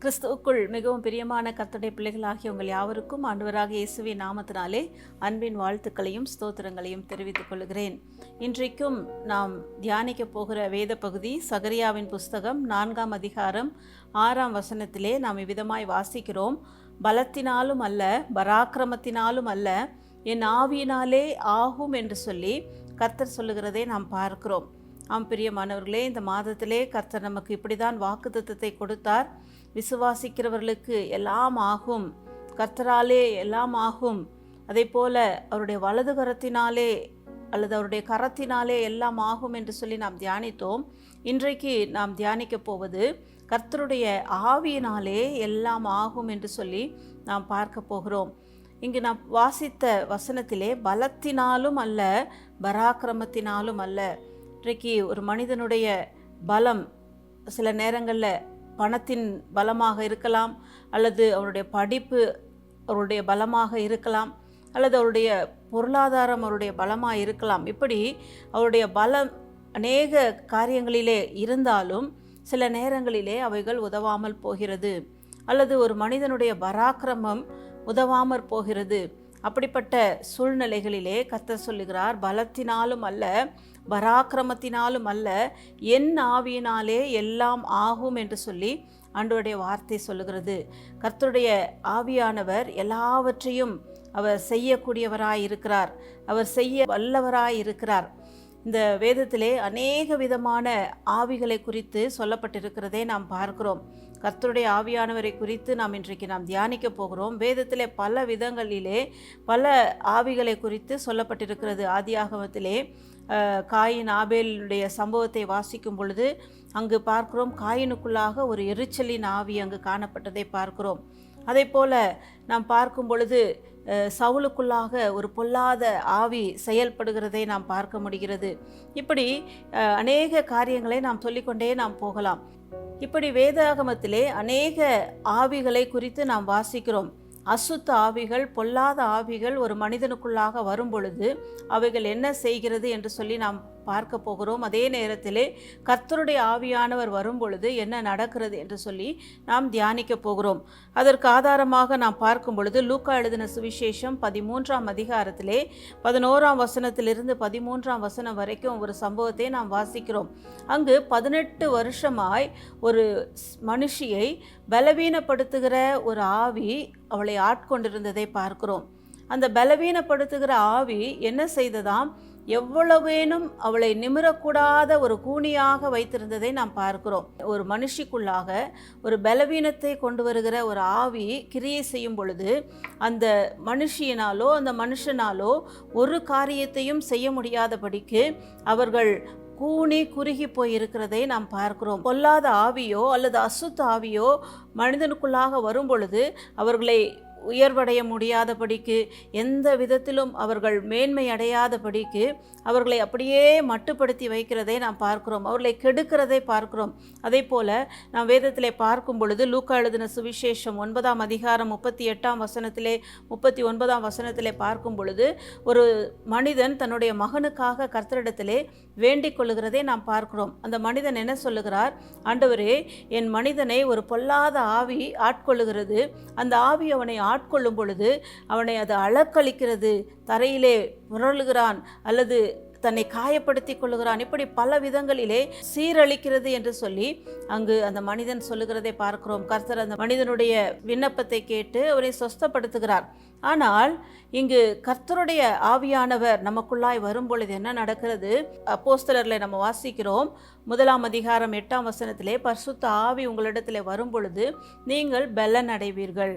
கிறிஸ்துவுக்குள் மிகவும் பிரியமான கர்த்தருடைய பிள்ளைகளாகிய உங்கள் யாவருக்கும் ஆண்டவராக இயேசுவின் நாமத்தினாலே அன்பின் வாழ்த்துக்களையும் ஸ்தோத்திரங்களையும் தெரிவித்துக் கொள்கிறேன். இன்றைக்கும் நாம் தியானிக்க போகிற வேத பகுதி சகரியாவின் புஸ்தகம் 4ஆம் அதிகாரம் 6ஆம் வசனத்திலே நாம் இவ்விதமாய் வாசிக்கிறோம். பலத்தினாலும் அல்ல, பராக்கிரமத்தினாலும் அல்ல, என் ஆவியினாலே ஆகும் என்று சொல்லி கர்த்தர் சொல்லுகிறதை நாம் பார்க்கிறோம். பிரியமானவர்களே, இந்த மாதத்திலே கர்த்தர் நமக்கு இப்படிதான் வாக்குத்தத்தத்தை கொடுத்தார். விசுவாசிக்கிறவர்களுக்கு எல்லாம் ஆகும், கர்த்தராலே எல்லாம் ஆகும். அதே போல அவருடைய வலது கரத்தினாலே அல்லது அவருடைய கரத்தினாலே எல்லாம் ஆகும் என்று சொல்லி நாம் தியானித்தோம். இன்றைக்கு நாம் தியானிக்க போவது கர்த்தருடைய ஆவியினாலே எல்லாம் ஆகும் என்று சொல்லி நாம் பார்க்க போகிறோம். இங்கு நாம் வாசித்த வசனத்திலே பலத்தினாலும் அல்ல, பராக்கிரமத்தினாலும் அல்ல. இன்றைக்கு ஒரு மனிதனுடைய பலம் சில நேரங்களில் பணத்தின் பலமாக இருக்கலாம், அல்லது அவருடைய படிப்பு அவருடைய பலமாக இருக்கலாம், அல்லது அவருடைய பொருளாதாரம் அவருடைய பலமாக இருக்கலாம். இப்படி அவருடைய பலம் அநேக காரியங்களிலே இருந்தாலும் சில நேரங்களிலே அவைகள் உதவாமல் போகிறது, அல்லது ஒரு மனிதனுடைய பராக்கிரமம் உதவாமற் போகிறது. அப்படிப்பட்ட சூழ்நிலைகளிலே கர்த்தர் சொல்லுகிறார், பலத்தினாலும் அல்ல, பராக்கிரமத்தினாலும் அல்ல, என் ஆவியினாலே எல்லாம் ஆகும் என்று சொல்லி ஆண்டவருடைய வார்த்தை சொல்லுகிறது. கர்த்தருடைய ஆவியானவர் எல்லாவற்றையும் அவர் செய்யக்கூடியவராயிருக்கிறார், அவர் செய்ய வல்லவராயிருக்கிறார். இந்த வேதத்திலே அநேக விதமான ஆவிகளை குறித்து சொல்லப்பட்டிருக்கிறதை நாம் பார்க்கிறோம். கர்த்தருடைய ஆவியானவரை குறித்து நாம் இன்றைக்கு தியானிக்க போகிறோம். வேதத்திலே பல விதங்களிலே பல ஆவிகளை குறித்து சொல்லப்பட்டிருக்கிறது. ஆதியாகமத்திலே காயின் ஆபேலுடைய சம்பவத்தை வாசிக்கும் பொழுது அங்கு பார்க்கிறோம், காயினுக்குள்ளாக ஒரு எரிச்சலின் ஆவி அங்கு காணப்பட்டதை பார்க்கிறோம். அதே போல நாம் பார்க்கும் பொழுது சவுலுக்குள்ளாக ஒரு பொல்லாத ஆவி செயல்படுகிறதை நாம் பார்க்க முடிகிறது. இப்படி அநேக காரியங்களை நாம் சொல்லிக்கொண்டே நாம் போகலாம். இப்படி வேதாகமத்திலே அநேக ஆவிகளை குறித்து நாம் வாசிக்கிறோம். அசுத்த ஆவிகள், பொல்லாத ஆவிகள் ஒரு மனிதனுக்குள்ளாக வரும் பொழுது அவைகள் என்ன செய்கிறது என்று சொல்லி நாம் பார்க்க போகிறோம். அதே நேரத்திலே கர்த்தருடைய ஆவியானவர் வரும் பொழுது என்ன நடக்கிறது என்று சொல்லி நாம் தியானிக்க போகிறோம். அதற்கு ஆதாரமாக நாம் பார்க்கும் பொழுது லூக்கா எழுதின சுவிசேஷம் 13ஆம் அதிகாரத்திலே 11ஆம் வசனத்திலிருந்து 13ஆம் வசனம் வரைக்கும் ஒரு சம்பவத்தை நாம் வாசிக்கிறோம். அங்கு 18 வருஷமாய் ஒரு மனுஷியை பலவீனப்படுத்துகிற ஒரு ஆவி அவளை ஆட்கொண்டிருந்ததை பார்க்கிறோம். அந்த பலவீனப்படுத்துகிற ஆவி என்ன செய்ததாம், எவ்வளவேனும் அவளை நிமிரக்கூடாத ஒரு கூனியாக வைத்திருந்ததை நாம் பார்க்கிறோம். ஒரு மனுஷிக்குள்ளாக ஒரு பலவீனத்தை கொண்டு வருகிற ஒரு ஆவி கிரியை செய்யும் பொழுது அந்த மனுஷியினாலோ அந்த மனுஷனாலோ ஒரு காரியத்தையும் செய்ய முடியாதபடிக்கு அவர்கள் கூனி குறுகி போயிருக்கிறதை நாம் பார்க்கிறோம். பொல்லாத ஆவியோ அல்லது அசுத்த ஆவியோ மனிதனுக்குள்ளாக வரும் பொழுது அவர்களை உயர்வடைய முடியாதபடிக்கு, எந்த விதத்திலும் அவர்கள் மேன்மை அடையாதபடிக்கு அவர்களை அப்படியே மட்டுப்படுத்தி வைக்கிறதை நாம் பார்க்கிறோம், அவர்களை கெடுக்கிறதை பார்க்கிறோம். அதே போல நாம் வேதத்திலே பார்க்கும் பொழுது லூக்கா எழுதின சுவிசேஷம் 9ஆம் அதிகாரம் 38ஆம் வசனத்திலே 39ஆம் வசனத்திலே பார்க்கும் பொழுது ஒரு மனிதன் தன்னுடைய மகனுக்காக கர்த்தரிடத்திலே வேண்டிக் கொள்ளுகிறதை நாம் பார்க்கிறோம். அந்த மனிதன் என்ன சொல்லுகிறார், ஆண்டவரே, என் மனிதனை ஒரு பொல்லாத ஆவி ஆட்கொள்ளுகிறது, அந்த ஆவி அவனை ஆட்கொள்ளும் பொழுது அவனை அது அலக்களிக்கிறது, தரையிலே புரளுகிறான் அல்லது தன்னை காயப்படுத்தி கொள்ளுகிறான், இப்படி பல விதங்களிலே சீரழிக்கிறது என்று சொல்லி அங்கு அந்த மனிதன் சொல்லுகிறதை பார்க்கிறோம். கர்த்தர் அந்த மனிதனுடைய விண்ணப்பத்தை கேட்டு அவரை சொஸ்தப்படுத்துகிறார். ஆனால் இங்கு கர்த்தருடைய ஆவியானவர் நமக்குள்ளாய் வரும் பொழுது என்ன நடக்கிறது? அப்போஸ்தலர்களை நம்ம வாசிக்கிறோம். 1ஆம் அதிகாரம் 8ஆம் வசனத்திலே, பரிசுத்த ஆவி உங்களிடத்திலே வரும் பொழுது நீங்கள் பலன் அடைவீர்கள்.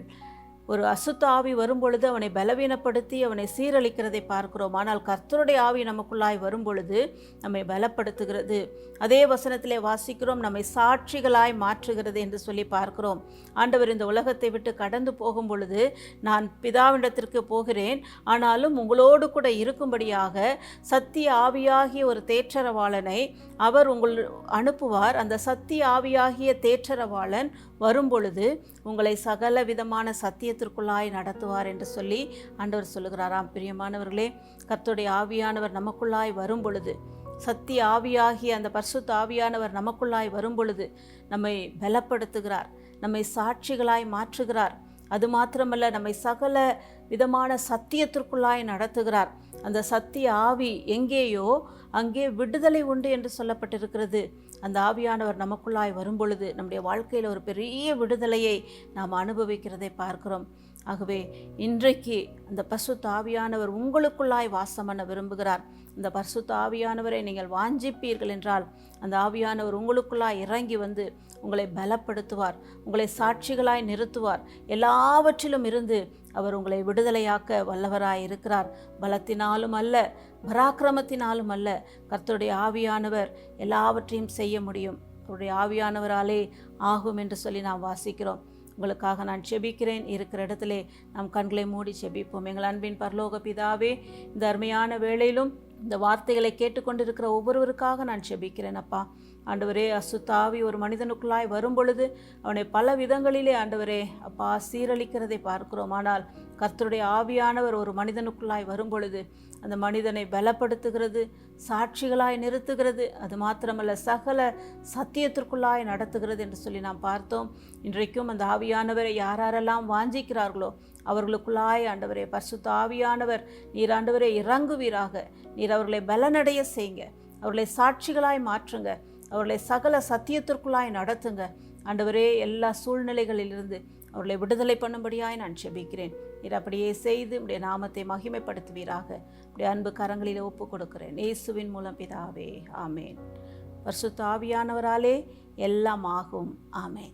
ஒரு அசுத்த ஆவி வரும் பொழுது அவனை பலவீனப்படுத்தி அவனை சீரழிக்கிறதை பார்க்கிறோம். ஆனால் கர்த்தருடைய ஆவி நமக்குள்ளாய் வரும் பொழுது நம்மை பலப்படுத்துகிறது. அதே வசனத்திலே வாசிக்கிறோம், நம்மை சாட்சிகளாய் மாற்றுகிறது என்று சொல்லி பார்க்கிறோம். ஆண்டவர் இந்த உலகத்தை விட்டு கடந்து போகும் பொழுது, நான் பிதாவிடத்திற்கு போகிறேன், ஆனாலும் உங்களோடு கூட இருக்கும்படியாக சத்திய ஆவியாகிய ஒரு தேற்றரவாளனை அவர் உங்கள் அனுப்புவார். அந்த சத்திய ஆவியாகிய தேற்றரவாளன் வரும் பொழுது உங்களை சகல விதமான சத்தியத்திற்குள்ளாய் நடத்துவார் என்று சொல்லி ஆண்டவர் சொல்லுகிறாராம். பிரியமானவர்களே, கர்த்தருடைய ஆவியானவர் நமக்குள்ளாய் வரும் பொழுது, சத்திய ஆவியாகிய அந்த பரிசுத்த ஆவியானவர் நமக்குள்ளாய் வரும் பொழுது நம்மை பலப்படுத்துகிறார். நம்மை சாட்சிகளாய் மாற்றுகிறார். அது மாத்திரமல்ல, நம்மை சகல விதமான சத்தியத்திற்குள்ளாய் நடத்துகிறார். அந்த சத்திய ஆவி எங்கேயோ அங்கே விடுதலை உண்டு என்று சொல்லப்பட்டிருக்கிறது. அந்த ஆவியானவர் நமக்குள்ளாய் வரும்பொழுது நம்முடைய வாழ்க்கையில் ஒரு பெரிய விடுதலையை நாம் அனுபவிக்கிறதை பார்க்கிறோம். ஆகவே இன்றைக்கு அந்த பரிசுத்த ஆவியானவர் உங்களுக்குள்ளாய் வாசம் பண்ண விரும்புகிறார். அந்த பரிசுத்த ஆவியானவரை நீங்கள் வாஞ்சிப்பீர்கள் என்றால் அந்த ஆவியானவர் உங்களுக்குள்ளாய் இறங்கி வந்து உங்களை பலப்படுத்துவார், உங்களை சாட்சிகளாய் நிறுத்துவார். எல்லாவற்றிலும் இருந்து அவர் உங்களை விடுதலையாக்க வல்லவராய் இருக்கிறார். பலத்தினாலும் அல்ல, பராக்கிரமத்தினாலும் அல்ல, கர்த்தருடைய ஆவியானவர் எல்லாவற்றையும் செய்ய முடியும். அவருடைய ஆவியானவராலே ஆகும் என்று சொல்லி நாம் வாசிக்கிறோம். உங்களுக்காக நான் செபிக்கிறேன். இருக்கிற இடத்திலே நாம் கண்களை மூடி செபிப்போம். எங்கள் அன்பின் பரலோக பிதாவே, இந்த அருமையான வேளையிலும் இந்த வார்த்தைகளை கேட்டுக்கொண்டிருக்கிற ஒவ்வொருவருக்காக நான் செபிக்கிறேன். அப்பா ஆண்டவரே, அசுத்தாவி ஒரு மனிதனுக்குள்ளாய் வரும் பொழுது அவனை பல விதங்களிலே ஆண்டவரே அப்பா சீரழிக்கிறதை பார்க்கிறோம். ஆனால் கர்த்தருடைய ஆவியானவர் ஒரு மனிதனுக்குள்ளாய் வரும் பொழுது அந்த மனிதனை பலப்படுத்துகிறது, சாட்சிகளாய் நிறுத்துகிறது. அது மாத்திரமல்ல, சகல சத்தியத்திற்குள்ளாய் நடத்துகிறது என்று சொல்லி நாம் பார்த்தோம். இன்றைக்கும் அந்த ஆவியானவரை யாரெல்லாம் வாஞ்சிக்கிறார்களோ அவர்களுக்குள்ளாய் ஆண்டவரே பரிசுத்த ஆவியானவர் நீர் ஆண்டவரே இறங்குவீராக. நீர் அவர்களை பலனடைய செய்யுங்க, அவர்களை சாட்சிகளாய் மாற்றுங்க, அவர்களை சகல சத்தியத்திற்குள்ளாய் நடத்துங்க. ஆண்டவரே, எல்லா சூழ்நிலைகளிலிருந்து அவர்களை விடுதலை பண்ணும்படியாய் நான் செபிக்கிறேன். நீர் அப்படியே செய்து உடைய நாமத்தை மகிமைப்படுத்துவீராக. உடைய அன்பு கரங்களில் ஒப்பு கொடுக்கிறேன் இயேசுவின் மூலம் பிதாவே, ஆமேன். பரிசுத்த ஆவியானவராலே எல்லாம் ஆகும். ஆமேன்.